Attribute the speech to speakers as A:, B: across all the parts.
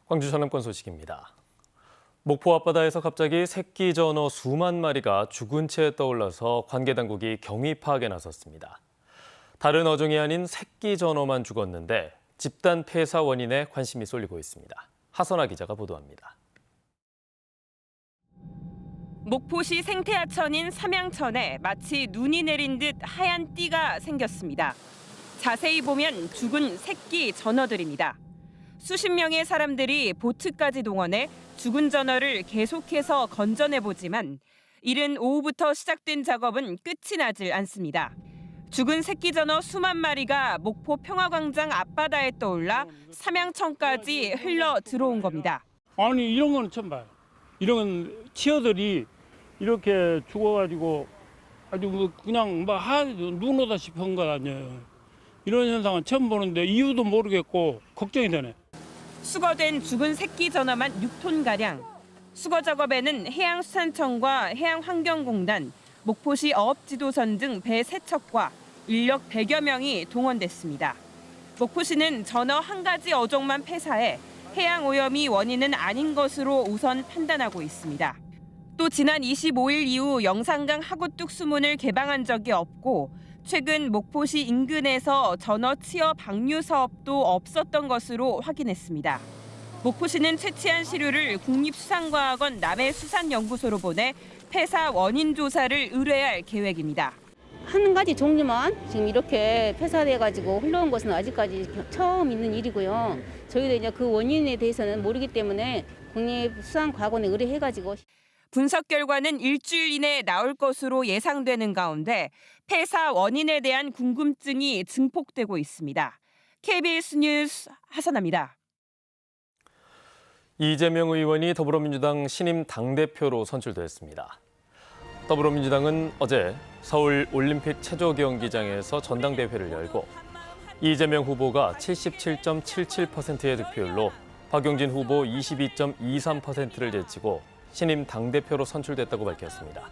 A: 광주 전남권 소식입니다. 목포 앞바다에서 갑자기 새끼 전어 수만 마리가 죽은 채 떠올라서 관계 당국이 경위 파악에 나섰습니다. 다른 어종이 아닌 새끼 전어만 죽었는데 집단 폐사 원인에 관심이 쏠리고 있습니다. 하선아 기자가 보도합니다.
B: 목포시 생태하천인 삼양천에 마치 눈이 내린 듯 하얀 띠가 생겼습니다. 자세히 보면 죽은 새끼 전어들입니다. 수십 명의 사람들이 보트까지 동원해 죽은 전어를 계속해서 건져내보지만 이른 오후부터 시작된 작업은 끝이 나질 않습니다. 죽은 새끼 전어 수만 마리가 목포 평화광장 앞바다에 떠올라 삼양천까지 흘러 들어온 겁니다.
C: 아니 이런 건 처음 봐요. 이런 치어들이 이렇게 죽어가지고 아주 그냥 눈 오다시피 한 것 아니에요. 이런 현상은 처음 보는데 이유도 모르겠고 걱정이 되네.
B: 수거된 죽은 새끼 전어만 6톤가량. 수거 작업에는 해양수산청과 해양환경공단, 목포시 어업지도선 등 배 3척과 인력 100여 명이 동원됐습니다. 목포시는 전어 한 가지 어종만 폐사해 해양오염이 원인은 아닌 것으로 우선 판단하고 있습니다. 또 지난 25일 이후 영산강 하구뚝 수문을 개방한 적이 없고 최근 목포시 인근에서 전어 치어 방류 사업도 없었던 것으로 확인했습니다. 목포시는 채취한 시료를 국립수산과학원 남해수산연구소로 보내 폐사 원인 조사를 의뢰할 계획입니다.
D: 한 가지 종류만 지금 이렇게 폐사돼가지고 흘러온 것은 아직까지 처음 있는 일이고요. 저희도 이제 그 원인에 대해서는 모르기 때문에 국립수산과학원에 의뢰해가지고
B: 분석 결과는 일주일 이내에 나올 것으로 예상되는 가운데 폐사 원인에 대한 궁금증이 증폭되고 있습니다. KBS 뉴스 하선아입니다.
A: 이재명 의원이 더불어민주당 신임 당대표로 선출됐습니다. 더불어민주당은 어제 서울 올림픽 체조 경기장에서 전당대회를 열고 이재명 후보가 77.77%의 득표율로 박용진 후보 22.23%를 제치고 신임 당대표로 선출됐다고 밝혔습니다.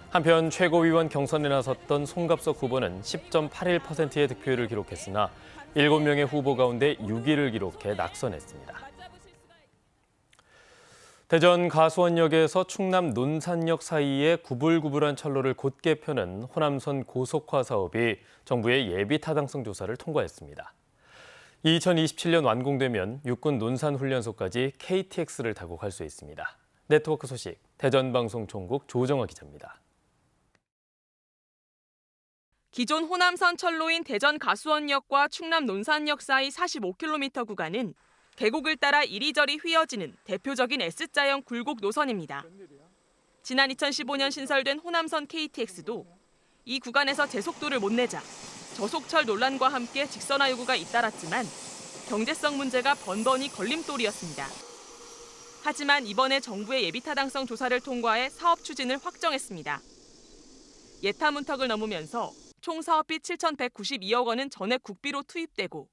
A: 한편 최고위원 경선에 나섰던 송갑석 후보는 10.81%의 득표율을 기록했으나 7명의 후보 가운데 6위를 기록해 낙선했습니다. 대전 가수원역에서 충남 논산역 사이에 구불구불한 철로를 곧게 펴는 호남선 고속화 사업이 정부의 예비 타당성 조사를 통과했습니다. 2027년 완공되면 육군 논산훈련소까지 KTX를 타고 갈 수 있습니다. 네트워크 소식, 대전방송총국 조정화 기자입니다.
E: 기존 호남선 철로인 대전 가수원역과 충남 논산역 사이 45km 구간은 계곡을 따라 이리저리 휘어지는 대표적인 S자형 굴곡 노선입니다. 지난 2015년 신설된 호남선 KTX도 이 구간에서 제속도를 못 내자 저속철 논란과 함께 직선화 요구가 잇따랐지만 경제성 문제가 번번이 걸림돌이었습니다. 하지만 이번에 정부의 예비타당성 조사를 통과해 사업 추진을 확정했습니다. 예타 문턱을 넘으면서 총 사업비 7,192억 원은 전액 국비로 투입되고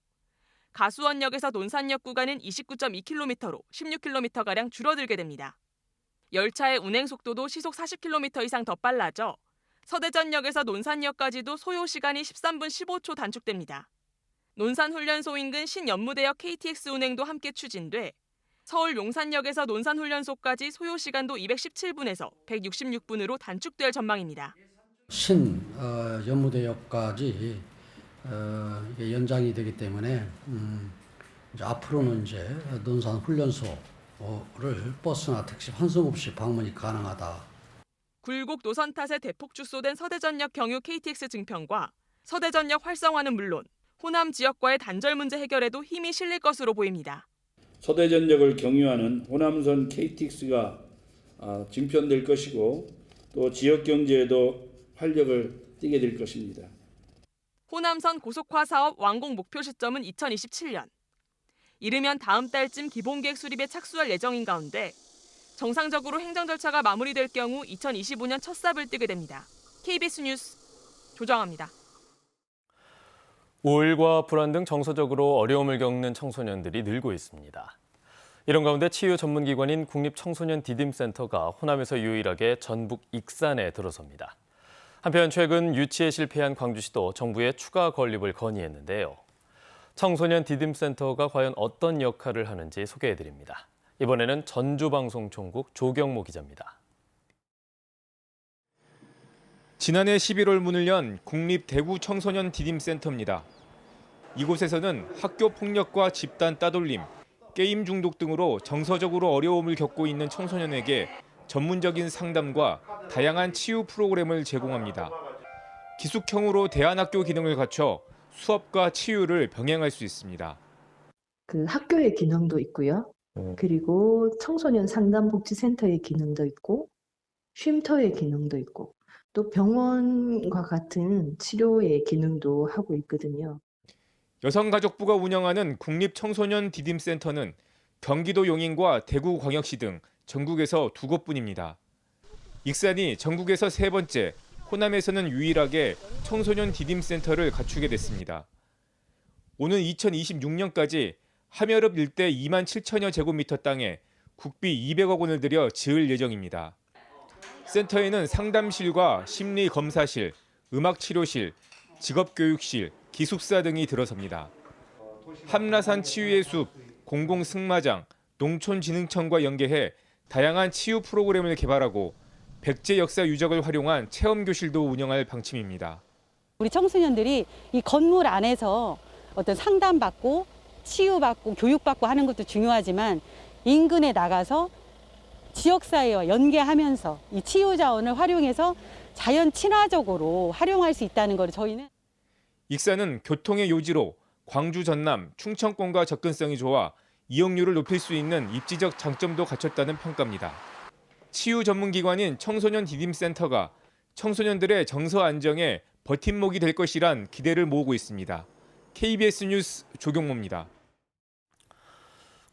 E: 가수원역에서 논산역 구간은 29.2km로 16km가량 줄어들게 됩니다. 열차의 운행 속도도 시속 40km 이상 더 빨라져 서대전역에서 논산역까지도 소요 시간이 13분 15초 단축됩니다. 논산훈련소 인근 신연무대역 KTX 운행도 함께 추진돼 서울 용산역에서 논산훈련소까지 소요 시간도 217분에서 166분으로 단축될 전망입니다.
F: 연무대역까지 이게 연장이 되기 때문에 이제 앞으로는 이제 논산 훈련소를 버스나 택시 환승 없이 방문이 가능하다.
E: 굴곡 노선 탓에 대폭 축소된 서대전역 경유 KTX 증평과 서대전역 활성화는 물론 호남 지역과의 단절 문제 해결에도 힘이 실릴 것으로 보입니다.
G: 서대전역을 경유하는 호남선 KTX가 증편될 것이고 또 지역 경제에도 활력을 띠게 될 것입니다.
E: 호남선 고속화 사업 완공 목표 시점은 2027년. 이르면 다음 달쯤 기본계획 수립에 착수할 예정인 가운데 정상적으로 행정 절차가 마무리될 경우 2025년 첫 삽을 뜨게 됩니다. KBS 뉴스 조정아입니다.
A: 우울과 불안 등 정서적으로 어려움을 겪는 청소년들이 늘고 있습니다. 이런 가운데 치유 전문기관인 국립청소년 디딤센터가 호남에서 유일하게 전북 익산에 들어섭니다. 한편 최근 유치에 실패한 광주시도 정부에 추가 건립을 건의했는데요. 청소년 디딤센터가 과연 어떤 역할을 하는지 소개해드립니다. 이번에는 전주방송총국 조경모 기자입니다.
H: 지난해 11월 문을 연 국립 대구 청소년 디딤센터입니다. 이곳에서는 학교 폭력과 집단 따돌림, 게임 중독 등으로 정서적으로 어려움을 겪고 있는 청소년에게 전문적인 상담과 다양한 치유 프로그램을 제공합니다. 기숙형으로 대안학교 기능을 갖춰 수업과 치유를 병행할 수 있습니다.
I: 그 학교의 기능도 있고요. 그리고 청소년 상담복지센터의 기능도 있고, 쉼터의 기능도 있고, 또 병원과 같은 치료의 기능도 하고 있거든요.
H: 여성가족부가 운영하는 국립청소년 디딤센터는 경기도 용인과 대구광역시 등 전국에서 2곳뿐입니다. 익산이 전국에서 3번째, 호남에서는 유일하게 청소년 디딤센터를 갖추게 됐습니다. 오는 2026년까지 함여읍 일대 2만 7천여 제곱미터 땅에 국비 200억 원을 들여 지을 예정입니다. 센터에는 상담실과 심리검사실, 음악치료실, 직업교육실, 기숙사 등이 들어섭니다. 함라산 치유의 숲, 공공승마장, 농촌진흥청과 연계해 다양한 치유 프로그램을 개발하고 백제 역사 유적을 활용한 체험교실도 운영할 방침입니다.
J: 우리 청소년들이 이 건물 안에서 어떤 상담받고 치유받고 교육받고 하는 것도 중요하지만 인근에 나가서 지역사회와 연계하면서 이 치유 자원을 활용해서 자연 친화적으로 활용할 수 있다는 걸 저희는
H: 익산은 교통의 요지로 광주 전남, 충청권과 접근성이 좋아 이용률을 높일 수 있는 입지적 장점도 갖췄다는 평가입니다. 치유 전문기관인 청소년 디딤센터가 청소년들의 정서 안정에 버팀목이 될 것이란 기대를 모으고 있습니다. KBS 뉴스 조경모입니다.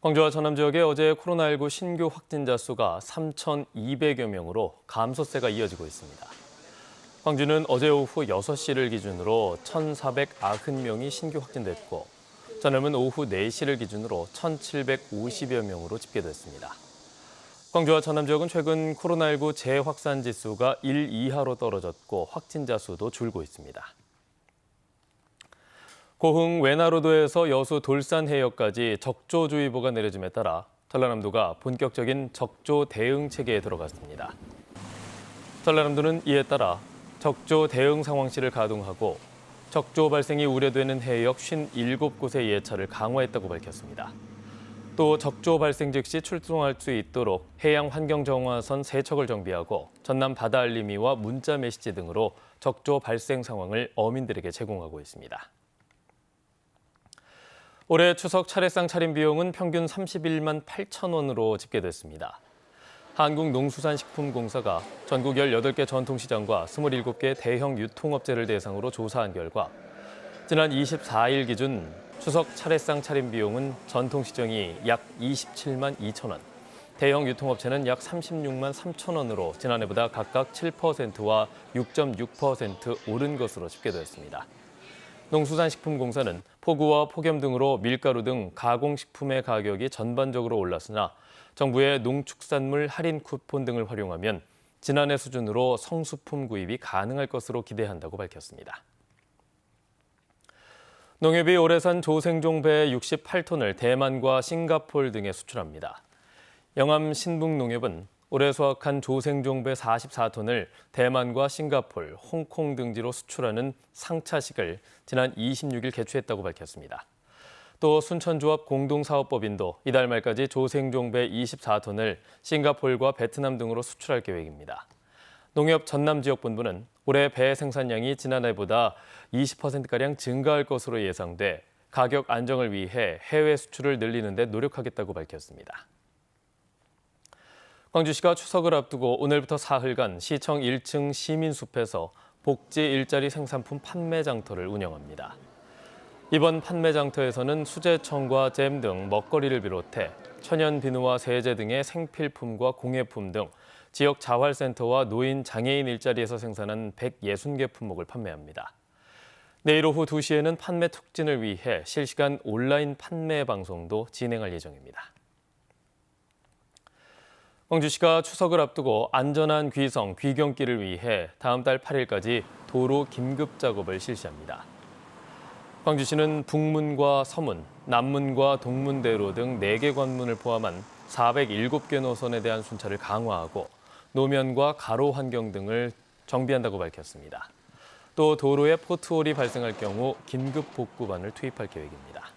A: 광주와 전남 지역에 어제 코로나19 신규 확진자 수가 3,200여 명으로 감소세가 이어지고 있습니다. 광주는 어제 오후 6시를 기준으로 1,490명이 신규 확진됐고 전남은 오후 4시를 기준으로 1,750여 명으로 집계됐습니다. 광주와 전남 지역은 최근 코로나19 재확산 지수가 1 이하로 떨어졌고 확진자 수도 줄고 있습니다. 고흥 외나로도에서 여수 돌산해역까지 적조주의보가 내려짐에 따라 전라남도가 본격적인 적조 대응 체계에 들어갔습니다. 전라남도는 이에 따라 적조 대응 상황실을 가동하고 적조 발생이 우려되는 해역 57곳의 예찰을 강화했다고 밝혔습니다. 또 적조 발생 즉시 출동할 수 있도록 해양 환경 정화선 3척을 정비하고 전남 바다 알림이와 문자 메시지 등으로 적조 발생 상황을 어민들에게 제공하고 있습니다. 올해 추석 차례상 차림 비용은 평균 31만 8천 원으로 집계됐습니다. 한국농수산식품공사가 전국 18개 전통시장과 27개 대형 유통업체를 대상으로 조사한 결과 지난 24일 기준 추석 차례상 차림 비용은 전통시장이 약 27만 2천 원, 대형 유통업체는 약 36만 3천 원으로 지난해보다 각각 7%와 6.6% 오른 것으로 집계됐습니다. 농수산식품공사는 포구와 폭염 등으로 밀가루 등 가공식품의 가격이 전반적으로 올랐으나 정부의 농축산물 할인 쿠폰 등을 활용하면 지난해 수준으로 성수품 구입이 가능할 것으로 기대한다고 밝혔습니다. 농협이 올해 산 조생종 배 68톤을 대만과 싱가포르 등에 수출합니다. 영암 신북농협은 올해 수확한 조생종 배 44톤을 대만과 싱가포르, 홍콩 등지로 수출하는 상차식을 지난 26일 개최했다고 밝혔습니다. 또 순천조합 공동사업법인도 이달 말까지 조생종 배 24톤을 싱가포르와 베트남 등으로 수출할 계획입니다. 농협 전남지역본부는 올해 배 생산량이 지난해보다 20%가량 증가할 것으로 예상돼 가격 안정을 위해 해외 수출을 늘리는 데 노력하겠다고 밝혔습니다. 광주시가 추석을 앞두고 오늘부터 사흘간 시청 1층 시민숲에서 복지 일자리 생산품 판매 장터를 운영합니다. 이번 판매 장터에서는 수제청과 잼 등 먹거리를 비롯해 천연 비누와 세제 등의 생필품과 공예품 등 지역 자활센터와 노인 장애인 일자리에서 생산한 160개 품목을 판매합니다. 내일 오후 2시에는 판매 촉진을 위해 실시간 온라인 판매 방송도 진행할 예정입니다. 광주시가 추석을 앞두고 안전한 귀성, 귀경길을 위해 다음 달 8일까지 도로 긴급 작업을 실시합니다. 광주시는 북문과 서문, 남문과 동문대로 등 4개 관문을 포함한 407개 노선에 대한 순찰을 강화하고 노면과 가로 환경 등을 정비한다고 밝혔습니다. 또 도로에 포트홀이 발생할 경우 긴급 복구반을 투입할 계획입니다.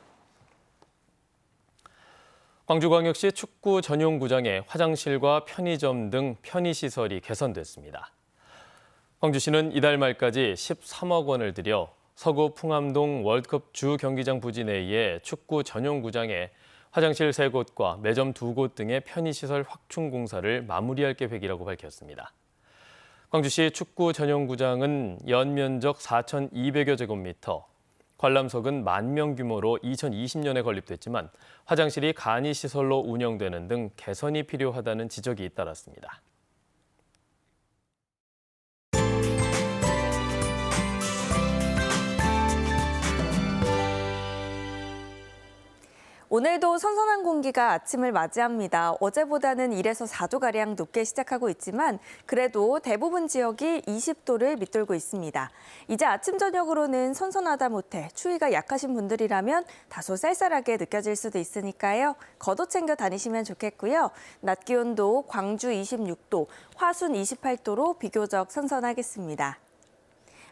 A: 광주광역시 축구 전용구장에 화장실과 편의점 등 편의시설이 개선됐습니다. 광주시는 이달 말까지 13억 원을 들여 서구 풍암동 월드컵 주 경기장 부지 내의 축구 전용구장에 화장실 3곳과 매점 2곳 등의 편의시설 확충 공사를 마무리할 계획이라고 밝혔습니다. 광주시 축구 전용구장은 연면적 4,200여 제곱미터, 관람석은 10,000명 규모로 2020년에 건립됐지만 화장실이 간이시설로 운영되는 등 개선이 필요하다는 지적이 잇따랐습니다.
K: 오늘도 선선한 공기가 아침을 맞이합니다. 어제보다는 1에서 4도가량 높게 시작하고 있지만 그래도 대부분 지역이 20도를 밑돌고 있습니다. 이제 아침 저녁으로는 선선하다 못해 추위가 약하신 분들이라면 다소 쌀쌀하게 느껴질 수도 있으니까요. 겉옷 챙겨 다니시면 좋겠고요. 낮 기온도 광주 26도, 화순 28도로 비교적 선선하겠습니다.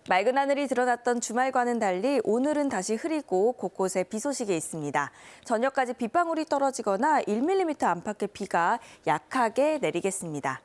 K: 맑은 하늘이 드러났던 주말과는 달리 오늘은 다시 흐리고 곳곳에 비 소식이 있습니다. 저녁까지 빗방울이 떨어지거나 1mm 안팎의 비가 약하게 내리겠습니다.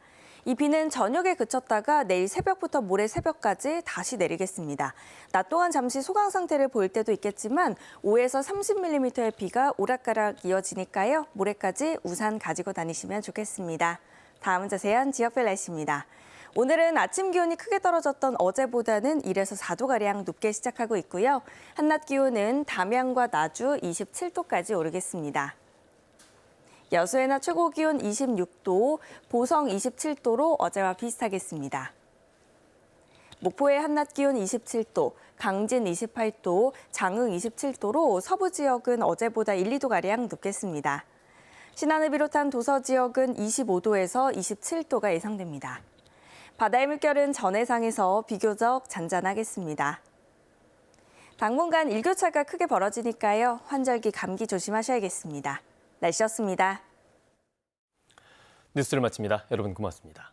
K: 이 비는 저녁에 그쳤다가 내일 새벽부터 모레 새벽까지 다시 내리겠습니다. 낮 동안 잠시 소강 상태를 보일 때도 있겠지만 5에서 30mm의 비가 오락가락 이어지니까요. 모레까지 우산 가지고 다니시면 좋겠습니다. 다음은 자세한 지역별 날씨입니다. 오늘은 아침 기온이 크게 떨어졌던 어제보다는 1에서 4도가량 높게 시작하고 있고요. 한낮 기온은 담양과 나주 27도까지 오르겠습니다. 여수의 낮 최고 기온 26도, 보성 27도로 어제와 비슷하겠습니다. 목포의 한낮 기온 27도, 강진 28도, 장흥 27도로 서부 지역은 어제보다 1, 2도가량 높겠습니다. 신안을 비롯한 도서 지역은 25도에서 27도가 예상됩니다. 바다의 물결은 전해상에서 비교적 잔잔하겠습니다. 당분간 일교차가 크게 벌어지니까요. 환절기 감기 조심하셔야겠습니다. 날씨였습니다.
A: 뉴스를 마칩니다. 여러분 고맙습니다.